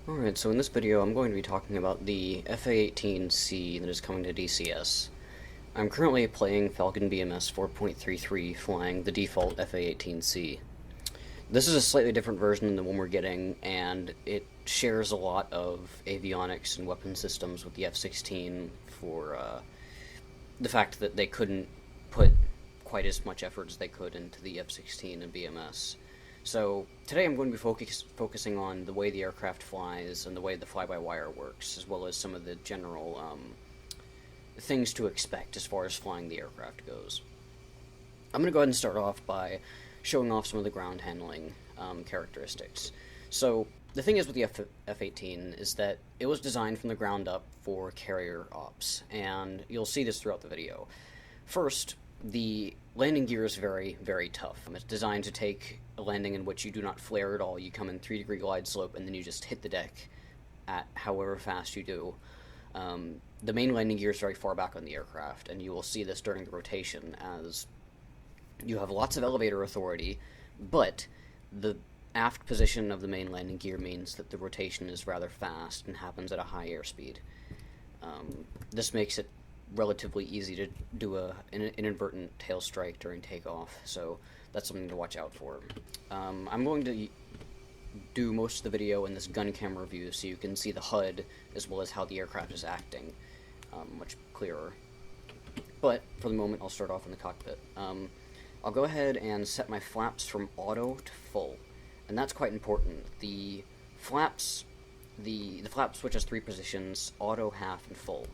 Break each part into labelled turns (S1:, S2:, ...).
S1: Alright, so in this video I'm going to be talking about the F-A-18C that is coming to DCS. I'm currently playing Falcon BMS 4.33 flying the default F-A-18C. This is a slightly different version than the one we're getting, and it shares a lot of avionics and weapon systems with the F-16 for the fact that they couldn't put quite as much effort as they could into the F-16 and BMS. So today I'm going to be focusing on the way the aircraft flies and the way the fly-by-wire works, as well as some of the general things to expect as far as flying the aircraft goes. I'm going to go ahead and start off by showing off some of the ground handling characteristics. So the thing is with the F-18 is that it was designed from the ground up for carrier ops, and you'll see this throughout the video. First, the landing gear is very, very tough. It's designed to take a landing in which you do not flare at all. You come in 3-degree glide slope and then you just hit the deck at however fast you do. The main landing gear is very far back on the aircraft, and you will see this during the rotation as you have lots of elevator authority, but the aft position of the main landing gear means that the rotation is rather fast and happens at a high airspeed. This makes it relatively easy to do an inadvertent tail strike during takeoff, so that's something to watch out for. I'm going to do most of the video in this gun camera view so you can see the HUD as well as how the aircraft is acting much clearer. But for the moment I'll start off in the cockpit. I'll go ahead and set my flaps from auto to full, and that's quite important. The flaps switch has 3 positions: auto, half, and full.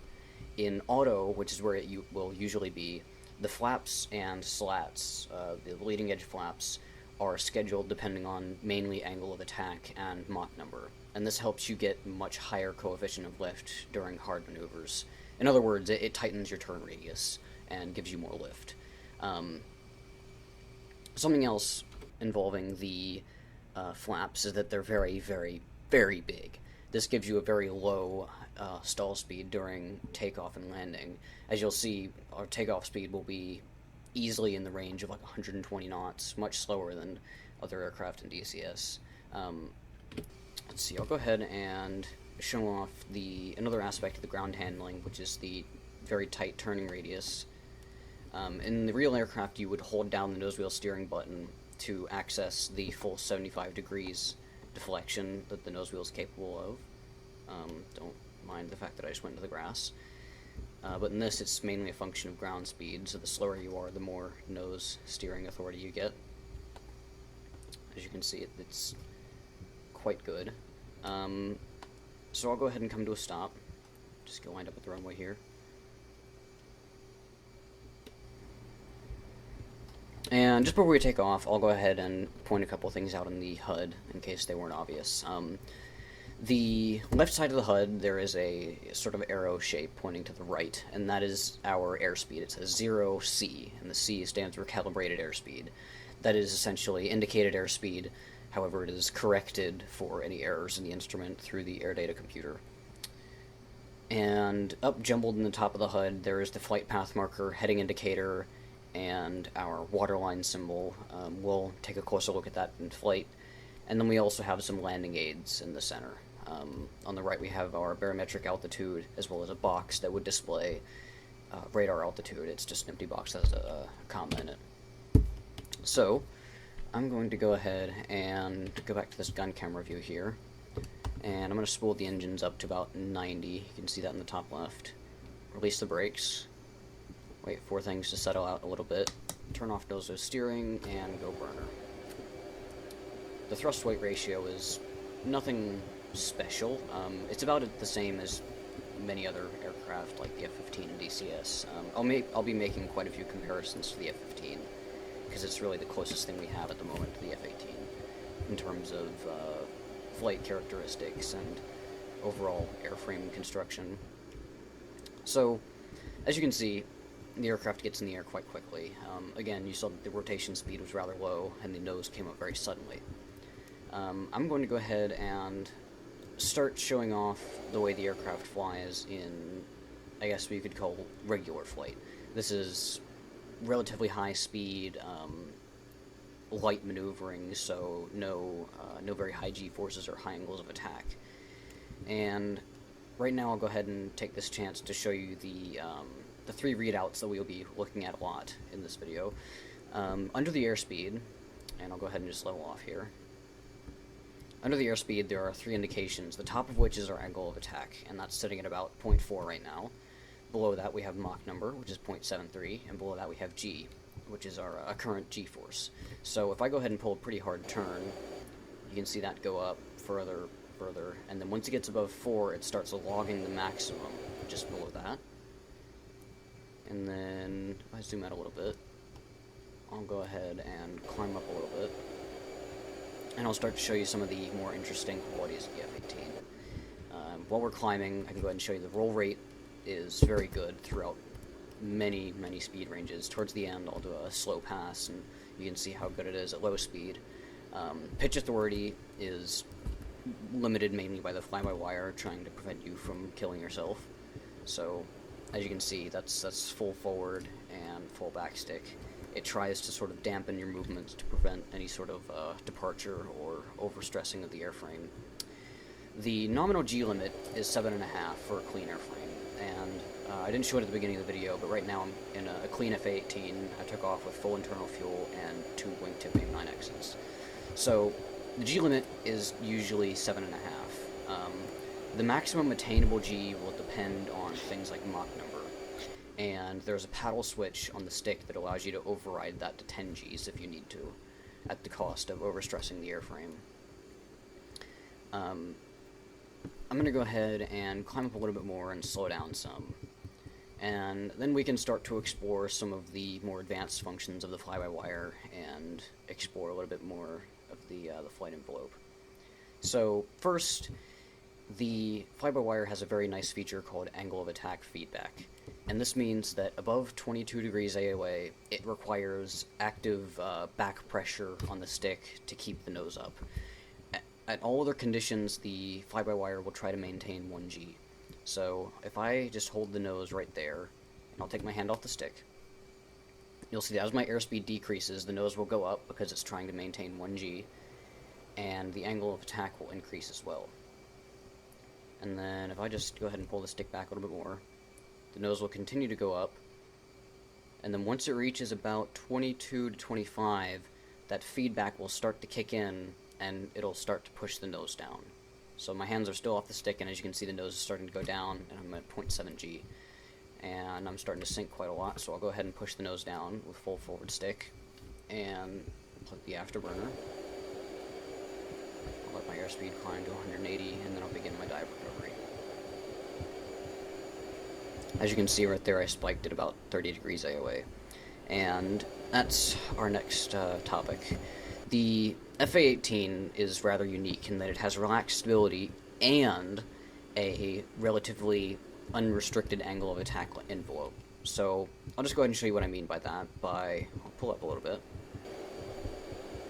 S1: In auto, which is where it will usually be, the flaps and slats, the leading edge flaps, are scheduled depending on mainly angle of attack and Mach number, and this helps you get much higher coefficient of lift during hard maneuvers. In other words, it tightens your turn radius and gives you more lift. Something else involving the flaps is that they're very, very, very big. This gives you a very low stall speed during takeoff and landing. As you'll see, our takeoff speed will be easily in the range of like 120 knots, much slower than other aircraft in DCS. Let's see, I'll go ahead and show off another aspect of the ground handling, which is the very tight turning radius. In the real aircraft, you would hold down the nose wheel steering button to access the full 75 degrees deflection that the nose wheel is capable of. Don't mind the fact that I just went into the grass. But in this, it's mainly a function of ground speed, so the slower you are, the more nose steering authority you get. As you can see, it's quite good. So I'll go ahead and come to a stop. Just go wind up at the runway here. And just before we take off, I'll go ahead and point a couple things out in the HUD in case they weren't obvious. The left side of the HUD, there is a sort of arrow shape pointing to the right, and that is our airspeed. It says 0C, and the C stands for calibrated airspeed. That is essentially indicated airspeed, however it is corrected for any errors in the instrument through the air data computer. And up jumbled in the top of the HUD, there is the flight path marker, heading indicator, and our waterline symbol. We'll take a closer look at that in flight. And then we also have some landing aids in the center. On the right we have our barometric altitude, as well as a box that would display radar altitude. It's just an empty box that has a comma in it. So, I'm going to go ahead and go back to this gun camera view here, and I'm going to spool the engines up to about 90. You can see that in the top left. Release the brakes. Wait for things to settle out a little bit. Turn off nose wheel steering, and go burner. The thrust-weight ratio is nothing special. It's about the same as many other aircraft like the F-15 and DCS. I'll be making quite a few comparisons to the F-15 because it's really the closest thing we have at the moment to the F-18 in terms of flight characteristics and overall airframe construction. So, as you can see, the aircraft gets in the air quite quickly. Again, you saw that the rotation speed was rather low and the nose came up very suddenly. I'm going to go ahead and start showing off the way the aircraft flies in, I guess what you could call regular flight. This is relatively high speed, light maneuvering, so no very high G-forces or high angles of attack. And right now I'll go ahead and take this chance to show you the 3 readouts that we'll be looking at a lot in this video. Under the airspeed, and I'll go ahead and just level off here. Under the airspeed, there are 3 indications, the top of which is our angle of attack, and that's sitting at about 0.4 right now. Below that we have Mach number, which is 0.73, and below that we have G, which is our current G-force. So if I go ahead and pull a pretty hard turn, you can see that go up further, and then once it gets above 4, it starts logging the maximum just below that. And then, if I zoom out a little bit, I'll go ahead and climb up a little bit, and I'll start to show you some of the more interesting qualities of the F-18. While we're climbing, I can go ahead and show you the roll rate is very good throughout many speed ranges. Towards the end, I'll do a slow pass, and you can see how good it is at low speed. Pitch authority is limited mainly by the fly-by-wire, trying to prevent you from killing yourself. So, as you can see, that's full forward and full back stick. It tries to sort of dampen your movements to prevent any sort of departure or overstressing of the airframe. The nominal G limit is 7.5 for a clean airframe, and I didn't show it at the beginning of the video, but right now I'm in a clean F-18. I took off with full internal fuel and 2 wingtip AIM-9Xs. So the G limit is usually 7.5. The maximum attainable G will depend on things like Mach number, and there's a paddle switch on the stick that allows you to override that to 10 Gs if you need to, at the cost of overstressing the airframe. I'm going to go ahead and climb up a little bit more and slow down some, and then we can start to explore some of the more advanced functions of the fly-by-wire and explore a little bit more of the flight envelope. So first, the fly-by-wire has a very nice feature called angle of attack feedback, and this means that above 22 degrees AOA, it requires active back pressure on the stick to keep the nose up. At all other conditions, the fly-by-wire will try to maintain 1G. So if I just hold the nose right there, and I'll take my hand off the stick, you'll see that as my airspeed decreases, the nose will go up because it's trying to maintain 1G, and the angle of attack will increase as well. And then if I just go ahead and pull the stick back a little bit more, the nose will continue to go up, and then once it reaches about 22 to 25, that feedback will start to kick in, and it'll start to push the nose down. So my hands are still off the stick, and as you can see, the nose is starting to go down, and I'm at 0.7 G. And I'm starting to sink quite a lot, so I'll go ahead and push the nose down with full forward stick, and plug the afterburner. I'll let my airspeed climb to 180, and then I'll begin my dive recovery. As you can see right there, I spiked at about 30 degrees AOA. And that's our next topic. The F-18 is rather unique in that it has relaxed stability and a relatively unrestricted angle of attack envelope. So I'll just go ahead and show you what I mean by that. I'll pull up a little bit,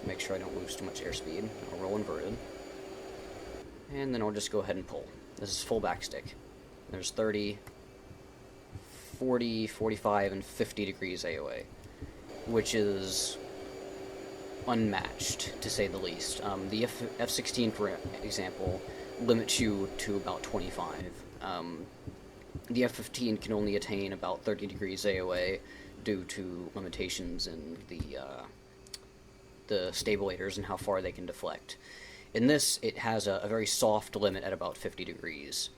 S1: make sure I don't lose too much airspeed. I'll roll inverted, and then I'll just go ahead and pull. This is full backstick. There's 30, 40, 45, and 50 degrees AOA, which is unmatched, to say the least. The F-16, for example, limits you to about 25. The F-15 can only attain about 30 degrees AOA due to limitations in the stabilators and how far they can deflect. In this, it has a very soft limit at about 50 degrees.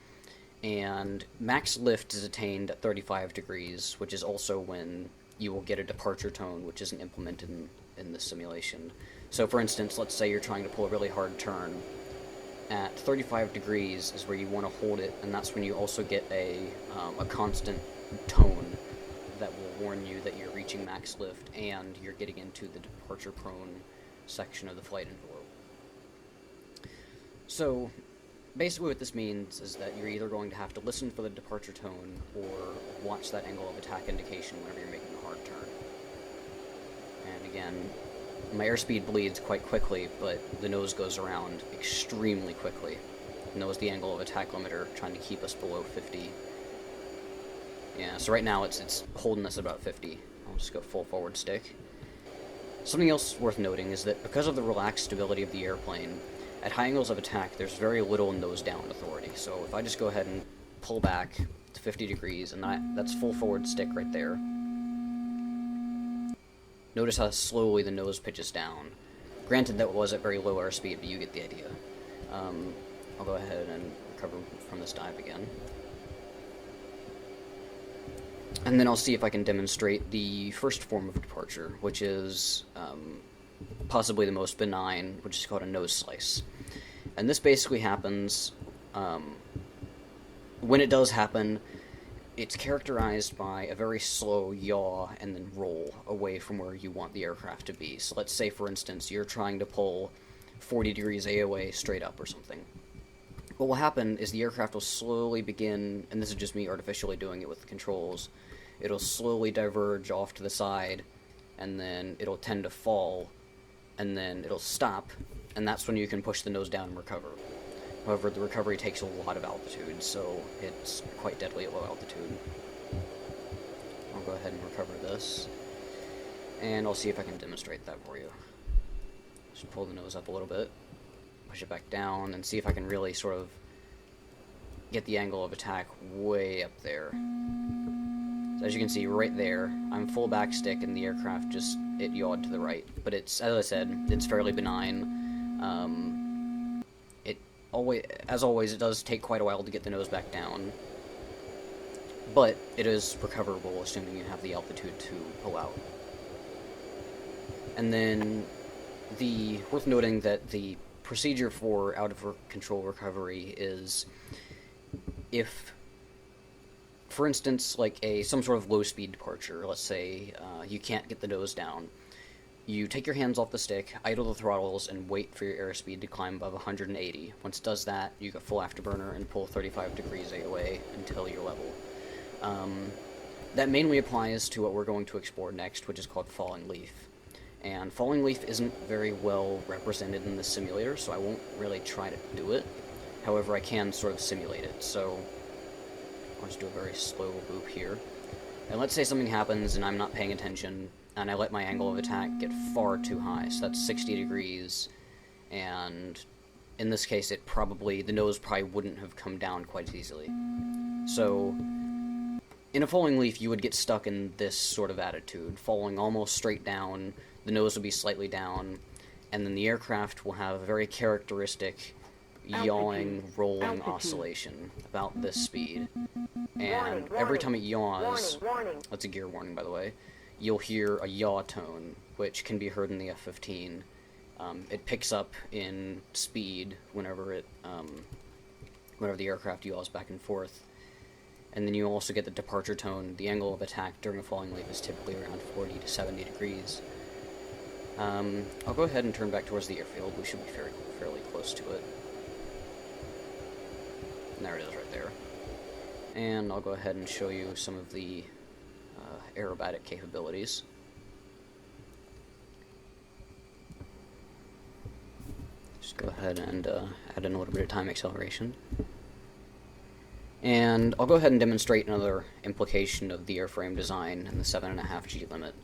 S1: And max lift is attained at 35 degrees, which is also when you will get a departure tone, which isn't implemented in the simulation. So for instance, let's say you're trying to pull a really hard turn. At 35 degrees is where you want to hold it, and that's when you also get a constant tone that will warn you that you're reaching max lift and you're getting into the departure prone section of the flight envelope. So basically what this means is that you're either going to have to listen for the departure tone or watch that angle of attack indication whenever you're making a hard turn. And again, my airspeed bleeds quite quickly, but the nose goes around extremely quickly. And that was the angle of attack limiter, trying to keep us below 50. Yeah, so right now it's holding us about 50. I'll just go full forward stick. Something else worth noting is that because of the relaxed stability of the airplane, At high angles of attack, there's very little nose down authority. So if I just go ahead and pull back to 50 degrees, and that's full forward stick right there. Notice how slowly the nose pitches down. Granted, that was at very low airspeed, but you get the idea. I'll go ahead and recover from this dive again. And then I'll see if I can demonstrate the first form of departure, which is possibly the most benign, which is called a nose slice. And this basically happens, when it does happen, it's characterized by a very slow yaw and then roll away from where you want the aircraft to be. So let's say, for instance, you're trying to pull 40 degrees AOA straight up or something. What will happen is the aircraft will slowly begin, and this is just me artificially doing it with the controls, it'll slowly diverge off to the side, and then it'll tend to fall, and then it'll stop, and that's when you can push the nose down and recover. However, the recovery takes a lot of altitude, so it's quite deadly at low altitude. I'll go ahead and recover this, and I'll see if I can demonstrate that for you. Just pull the nose up a little bit, push it back down, and see if I can really sort of get the angle of attack way up there. So as you can see right there, I'm full backstick and the aircraft it yawed to the right. But it's, as I said, it's fairly benign. As always, it does take quite a while to get the nose back down. But it is recoverable, assuming you have the altitude to pull out. And then, worth noting that the procedure for out-of-control recovery is if, for instance, like some sort of low-speed departure, let's say you can't get the nose down, you take your hands off the stick, idle the throttles, and wait for your airspeed to climb above 180. Once it does that, you get full afterburner and pull 35 degrees AOA until you're level. That mainly applies to what we're going to explore next, which is called falling leaf. And falling leaf isn't very well represented in the simulator, so I won't really try to do it. However, I can sort of simulate it, so I'll just do a very slow loop here. And let's say something happens and I'm not paying attention, and I let my angle of attack get far too high, so that's 60 degrees, and in this case the nose probably wouldn't have come down quite as easily. So, in a falling leaf, you would get stuck in this sort of attitude, falling almost straight down, the nose will be slightly down, and then the aircraft will have a very characteristic yawing, rolling oscillation about this speed. And every time it yaws, that's a gear warning by the way, you'll hear a yaw tone, which can be heard in the F-15. It picks up in speed whenever the aircraft yaws back and forth. And then you also get the departure tone. The angle of attack during a falling leaf is typically around 40 to 70 degrees. I'll go ahead and turn back towards the airfield. We should be fairly close to it. And there it is right there. And I'll go ahead and show you some of the aerobatic capabilities. Just go ahead and add in a little bit of time acceleration. And I'll go ahead and demonstrate another implication of the airframe design and the 7.5 G limit.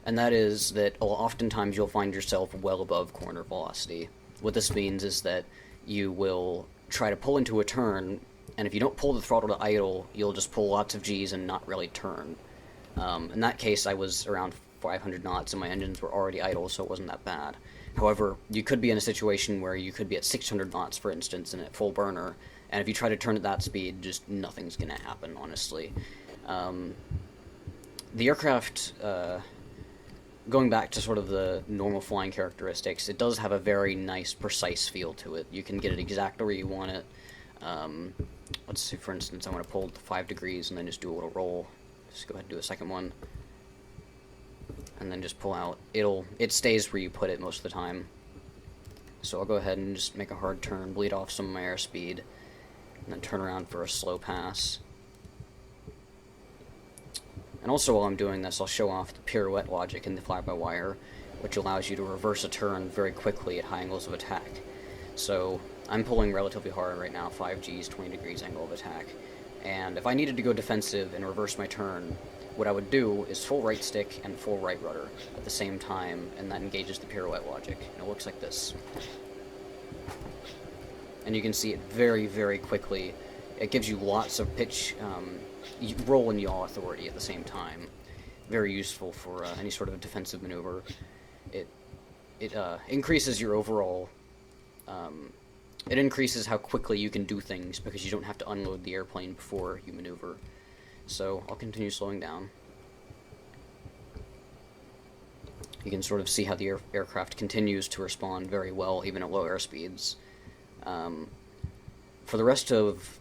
S1: And that is that oftentimes you'll find yourself well above corner velocity. What this means is that you will try to pull into a turn, and if you don't pull the throttle to idle, you'll just pull lots of G's and not really turn. In that case, I was around 500 knots and my engines were already idle, so it wasn't that bad. However, you could be in a situation where you could be at 600 knots, for instance, and at full burner, and if you try to turn at that speed, just nothing's going to happen, honestly. The aircraft, going back to sort of the normal flying characteristics, it does have a very nice, precise feel to it. You can get it exactly where you want it. Let's say, for instance, I want to pull to 5 degrees and then just do a little roll. Just go ahead and do a second one. And then just pull out. It stays where you put it most of the time. So I'll go ahead and just make a hard turn, bleed off some of my airspeed, and then turn around for a slow pass. And also while I'm doing this, I'll show off the pirouette logic in the fly-by-wire, which allows you to reverse a turn very quickly at high angles of attack. So I'm pulling relatively hard right now, 5 Gs, 20 degrees angle of attack. And if I needed to go defensive and reverse my turn, what I would do is full right stick and full right rudder at the same time, and that engages the pirouette logic. And it looks like this. And you can see it very, very quickly. It gives you lots of pitch, roll and yaw authority at the same time. Very useful for any sort of defensive maneuver. It increases your overall. It increases how quickly you can do things because you don't have to unload the airplane before you maneuver. So I'll continue slowing down. You can sort of see how the aircraft continues to respond very well, even at low airspeeds. For the rest of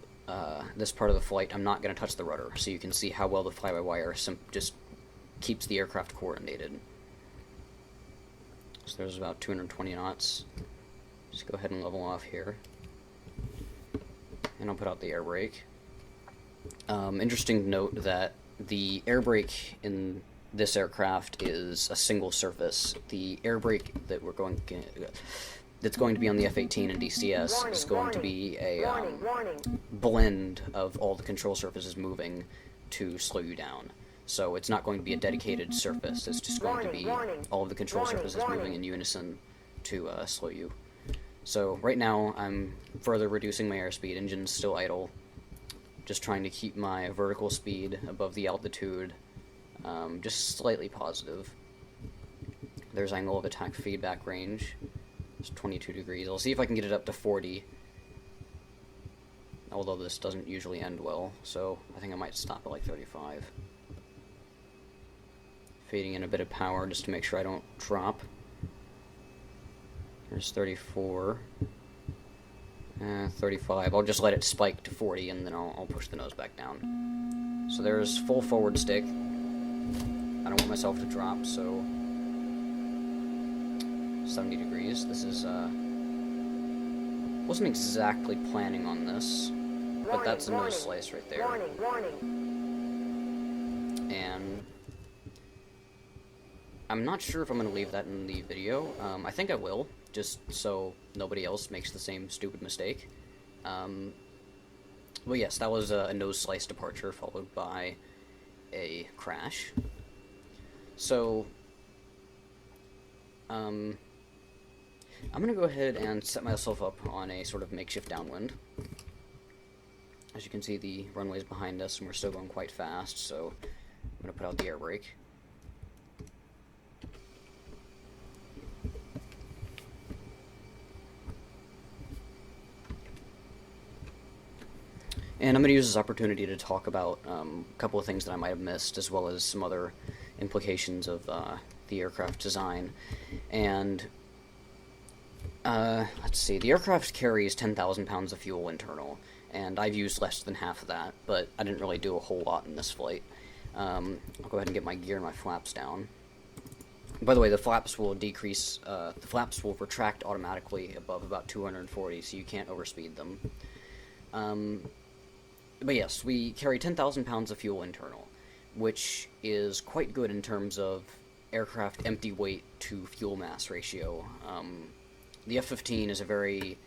S1: this part of the flight, I'm not going to touch the rudder, so you can see how well the fly-by-wire just keeps the aircraft coordinated. So there's about 220 knots. Just go ahead and level off here. And I'll put out the air brake. Interesting to note that the air brake in this aircraft is a single surface. The air brake that that's going to be on the F-18 and DCS is going to be a blend of all the control surfaces moving to slow you down. So it's not going to be a dedicated surface, it's just going to be all of the control surfaces moving in unison to slow you. So right now I'm further reducing my airspeed, engine's still idle, just trying to keep my vertical speed above the altitude, just slightly positive. There's angle of attack feedback range, it's 22 degrees. I'll see if I can get it up to 40, although this doesn't usually end well, so I think I might stop at like 35. Fading in a bit of power just to make sure I don't drop. There's 34. 35. I'll just let it spike to 40 and then I'll push the nose back down. So there's full forward stick. I don't want myself to drop, so 70 degrees. This is, wasn't exactly planning on this, but that's a nose slice right there. And I'm not sure if I'm going to leave that in the video. I think I will, just so nobody else makes the same stupid mistake. Well, yes, that was a nose slice departure followed by a crash. So, I'm going to go ahead and set myself up on a sort of makeshift downwind. As you can see, the runway's behind us and we're still going quite fast, so I'm going to put out the air brake. And I'm going to use this opportunity to talk about a couple of things that I might have missed, as well as some other implications of the aircraft design. And let's see, the aircraft carries 10,000 pounds of fuel internal, and I've used less than half of that, but I didn't really do a whole lot in this flight. I'll go ahead and get my gear and my flaps down. By the way, the flaps will decrease, the flaps will retract automatically above about 240, so you can't overspeed them. But yes, we carry 10,000 pounds of fuel internal, which is quite good in terms of aircraft empty weight to fuel mass ratio. The F-15 is a very,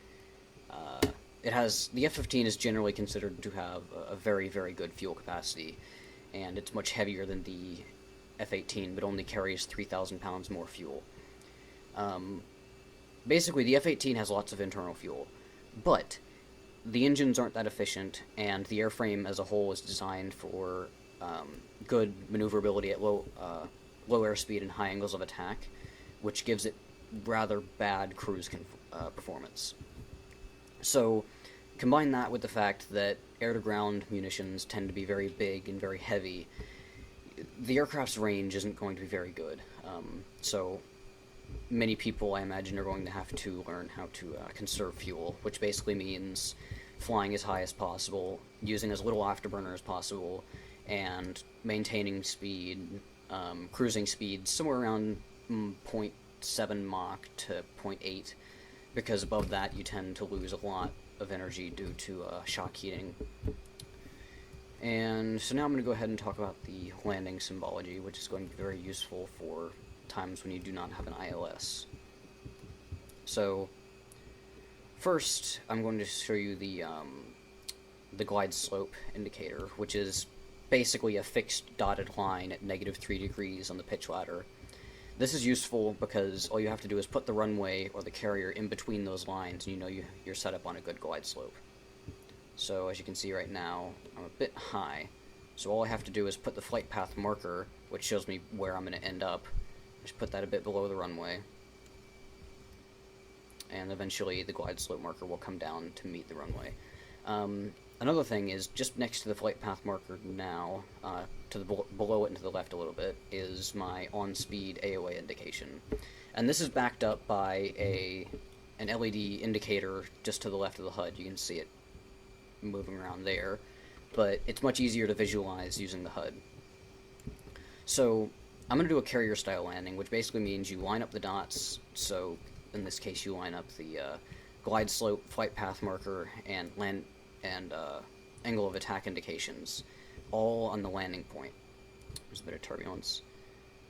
S1: the F-15 is generally considered to have a very, very good fuel capacity, and it's much heavier than the F-18, but only carries 3,000 pounds more fuel. Basically, the F-18 has lots of internal fuel, but the engines aren't that efficient, and the airframe as a whole is designed for good maneuverability at low airspeed and high angles of attack, which gives it rather bad cruise performance. So, combine that with the fact that air-to-ground munitions tend to be very big and very heavy, the aircraft's range isn't going to be very good. So, many people, I imagine, are going to have to learn how to conserve fuel, which basically means flying as high as possible, using as little afterburner as possible, and maintaining speed, cruising speed somewhere around 0.7 Mach to 0.8, because above that you tend to lose a lot of energy due to shock heating. And so now I'm going to go ahead and talk about the landing symbology, which is going to be very useful for times when you do not have an ILS. So, first, I'm going to show you the glide slope indicator, which is basically a fixed dotted line at -3 degrees on the pitch ladder. This is useful because all you have to do is put the runway or the carrier in between those lines, and you know you're set up on a good glide slope. So as you can see right now, I'm a bit high, so all I have to do is put the flight path marker, which shows me where I'm going to end up, just put that a bit below the runway, and eventually the glide slope marker will come down to meet the runway. Another thing is, just next to the flight path marker now, to the below it and to the left a little bit, is my on-speed AOA indication. And this is backed up by an LED indicator just to the left of the HUD. You can see it moving around there, but it's much easier to visualize using the HUD. So I'm going to do a carrier-style landing, which basically means you line up the dots. So in this case, you line up the glide slope, flight path marker, and angle of attack indications, all on the landing point. There's a bit of turbulence.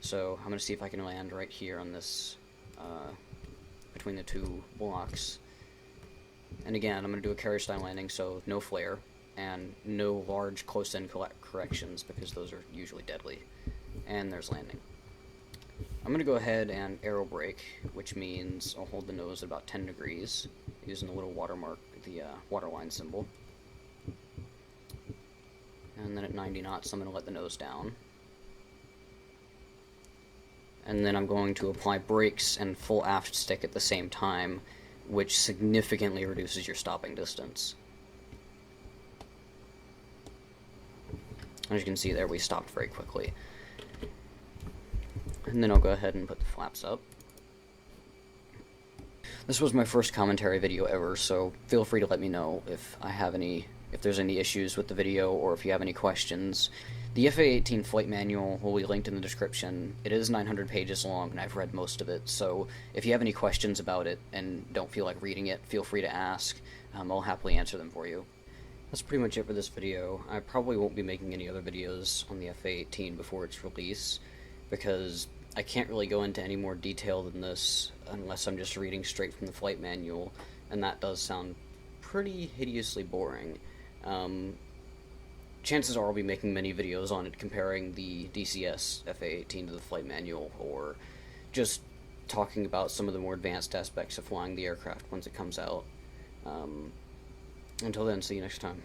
S1: So I'm going to see if I can land right here on this, between the two blocks. And again, I'm going to do a carrier-style landing, so no flare, and no large close-in corrections, because those are usually deadly. And there's landing. I'm going to go ahead and aerobrake, which means I'll hold the nose at about 10 degrees, using the little watermark, the waterline symbol. And then at 90 knots, I'm going to let the nose down. And then I'm going to apply brakes and full aft stick at the same time, which significantly reduces your stopping distance. As you can see there, we stopped very quickly. And then I'll go ahead and put the flaps up. This was my first commentary video ever, so feel free to let me know if there's any issues with the video, or if you have any questions. The FA-18 flight manual will be linked in the description. It is 900 pages long, and I've read most of it, so if you have any questions about it and don't feel like reading it, feel free to ask. I'll happily answer them for you. That's pretty much it for this video. I probably won't be making any other videos on the FA-18 before its release, because I can't really go into any more detail than this unless I'm just reading straight from the flight manual, and that does sound pretty hideously boring. Chances are I'll be making many videos on it comparing the DCS F-18 to the flight manual, or just talking about some of the more advanced aspects of flying the aircraft once it comes out. Until then, see you next time.